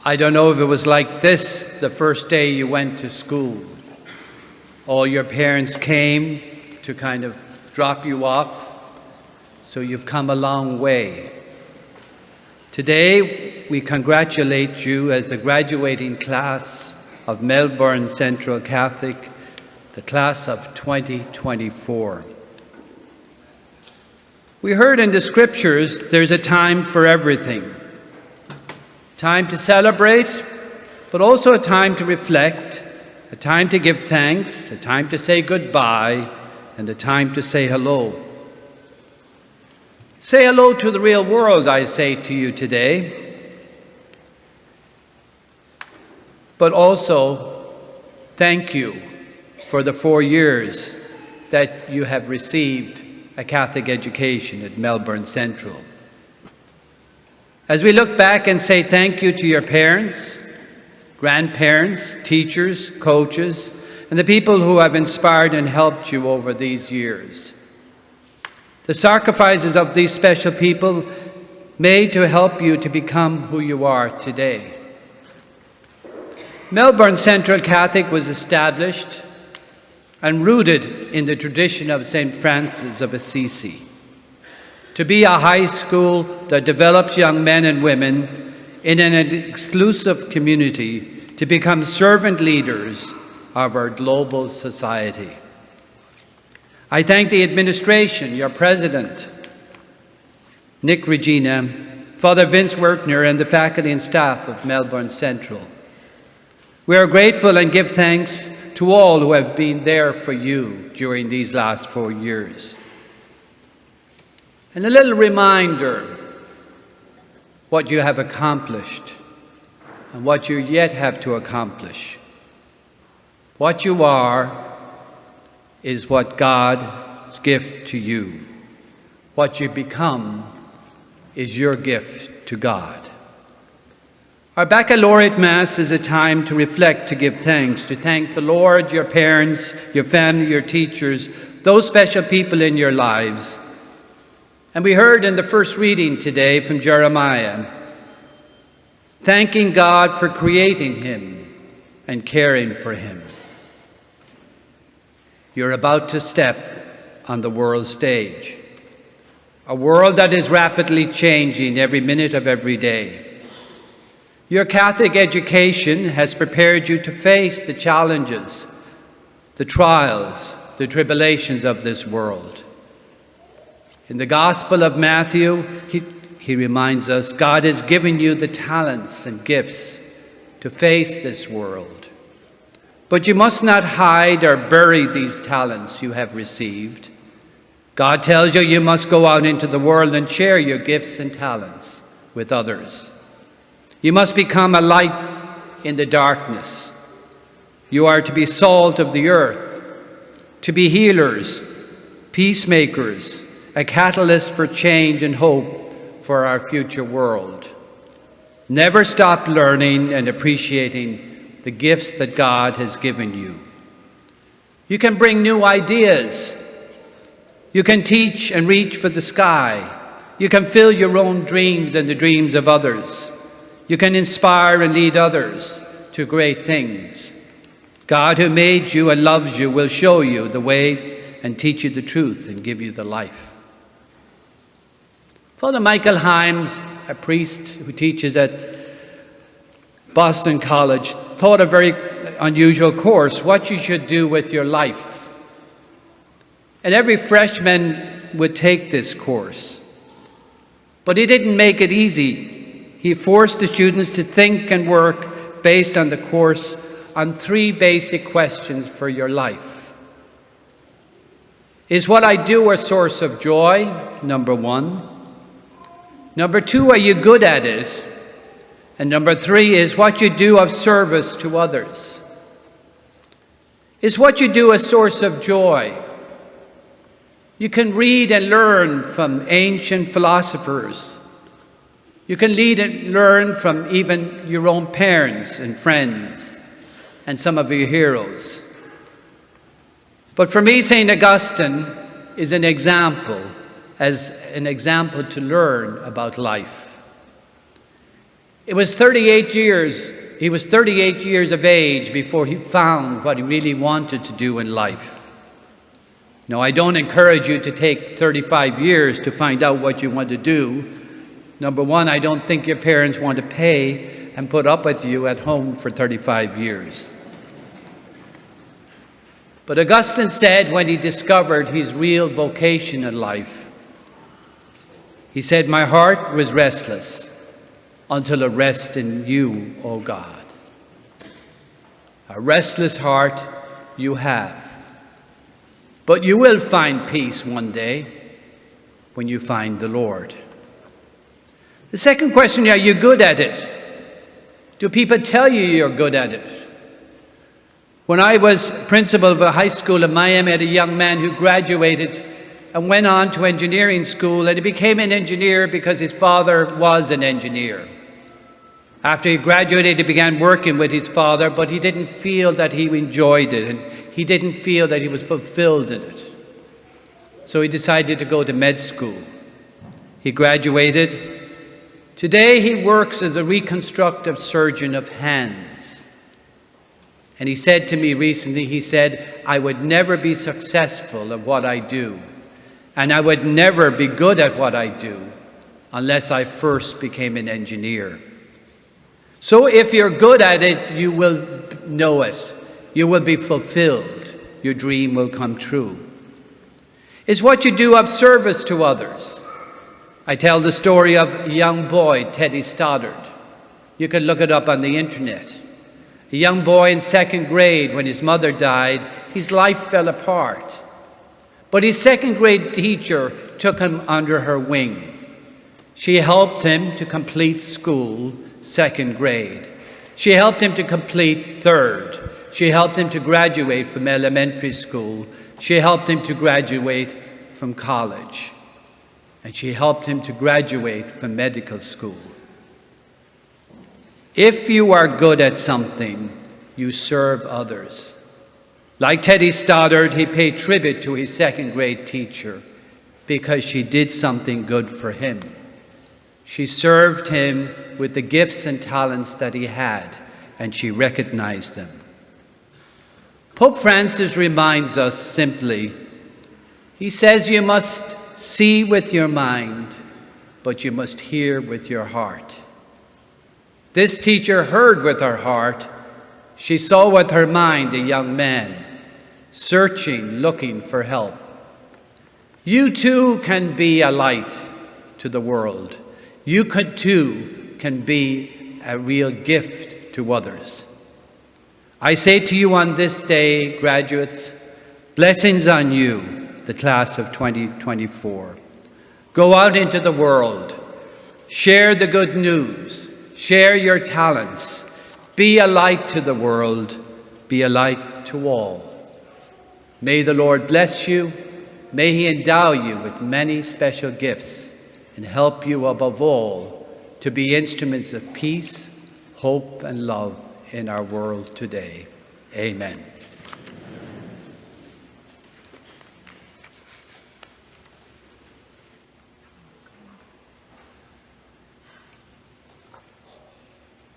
I don't know if it was like this the first day you went to school. All your parents came to kind of drop you off, so you've come a long way. Today, we congratulate you as the graduating class of Melbourne Central Catholic, the class of 2024. We heard in the scriptures there's a time for everything. Time to celebrate, but also a time to reflect, a time to give thanks, a time to say goodbye, and a time to say hello. Say hello to the real world, I say to you today, but also thank you for the 4 years that you have received a Catholic education at Melbourne Central. As we look back and say thank you to your parents, grandparents, teachers, coaches, and the people who have inspired and helped you over these years. The sacrifices of these special people made to help you to become who you are today. Melbourne Central Catholic was established and rooted in the tradition of St. Francis of Assisi, to be a high school that develops young men and women in an exclusive community to become servant leaders of our global society. I thank the administration, your president, Nick Regina, Father Vince Wertner, and the faculty and staff of Melbourne Central. We are grateful and give thanks to all who have been there for you during these last 4 years. And a little reminder what you have accomplished and what you yet have to accomplish. What you are is what God's gift to you. What you become is your gift to God. Our Baccalaureate Mass is a time to reflect, to give thanks, to thank the Lord, your parents, your family, your teachers, those special people in your lives. And we heard in the first reading today from Jeremiah, thanking God for creating him and caring for him. You're about to step on the world stage, a world that is rapidly changing every minute of every day. Your Catholic education has prepared you to face the challenges, the trials, the tribulations of this world. In the Gospel of Matthew, he reminds us, God has given you the talents and gifts to face this world. But you must not hide or bury these talents you have received. God tells you you must go out into the world and share your gifts and talents with others. You must become a light in the darkness. You are to be salt of the earth, to be healers, peacemakers, a catalyst for change and hope for our future world. Never stop learning and appreciating the gifts that God has given you. You can bring new ideas. You can teach and reach for the sky. You can fill your own dreams and the dreams of others. You can inspire and lead others to great things. God, who made you and loves you, will show you the way and teach you the truth and give you the life. Father Michael Himes, a priest who teaches at Boston College, taught a very unusual course, what you should do with your life. And every freshman would take this course. But he didn't make it easy. He forced the students to think and work based on the course on 3 basic questions for your life. Is what I do a source of joy? Number 1. Number 2, are you good at it? And number 3 is what you do of service to others. Is what you do a source of joy? You can read and learn from ancient philosophers. You can read and learn from even your own parents and friends and some of your heroes. But for me, St. Augustine is an example, as an example to learn about life. He was 38 years of age before he found what he really wanted to do in life. Now, I don't encourage you to take 35 years to find out what you want to do. Number one, I don't think your parents want to pay and put up with you at home for 35 years. But Augustine said when he discovered his real vocation in life, he said, "My heart was restless until it rested in you, O God." A restless heart you have. But you will find peace one day when you find the Lord. The second question, are you good at it? Do people tell you you're good at it? When I was principal of a high school in Miami, I had a young man who graduated and went on to engineering school, and he became an engineer because his father was an engineer. After he graduated, he began working with his father, but he didn't feel that he enjoyed it, and he didn't feel that he was fulfilled in it. So he decided to go to med school. He graduated. Today he works as a reconstructive surgeon of hands. And he said to me recently, he said, "I would never be successful at what I do, and I would never be good at what I do unless I first became an engineer." So if you're good at it, you will know it. You will be fulfilled. Your dream will come true. It's what you do of service to others. I tell the story of a young boy, Teddy Stoddard. You can look it up on the internet. A young boy in second grade, when his mother died, his life fell apart. But his second grade teacher took him under her wing. She helped him to complete school, second grade. She helped him to complete third. She helped him to graduate from elementary school. She helped him to graduate from college. And she helped him to graduate from medical school. If you are good at something, you serve others. Like Teddy Stoddard, he paid tribute to his second grade teacher because she did something good for him. She served him with the gifts and talents that he had, and she recognized them. Pope Francis reminds us simply, he says you must see with your mind, but you must hear with your heart. This teacher heard with her heart. She saw with her mind a young man, searching, looking for help. You too can be a light to the world. You too can be a real gift to others. I say to you on this day, graduates, blessings on you, the class of 2024. Go out into the world, share the good news, share your talents, be a light to the world, be a light to all. May the Lord bless you. May he endow you with many special gifts and help you above all to be instruments of peace, hope, and love in our world today. Amen.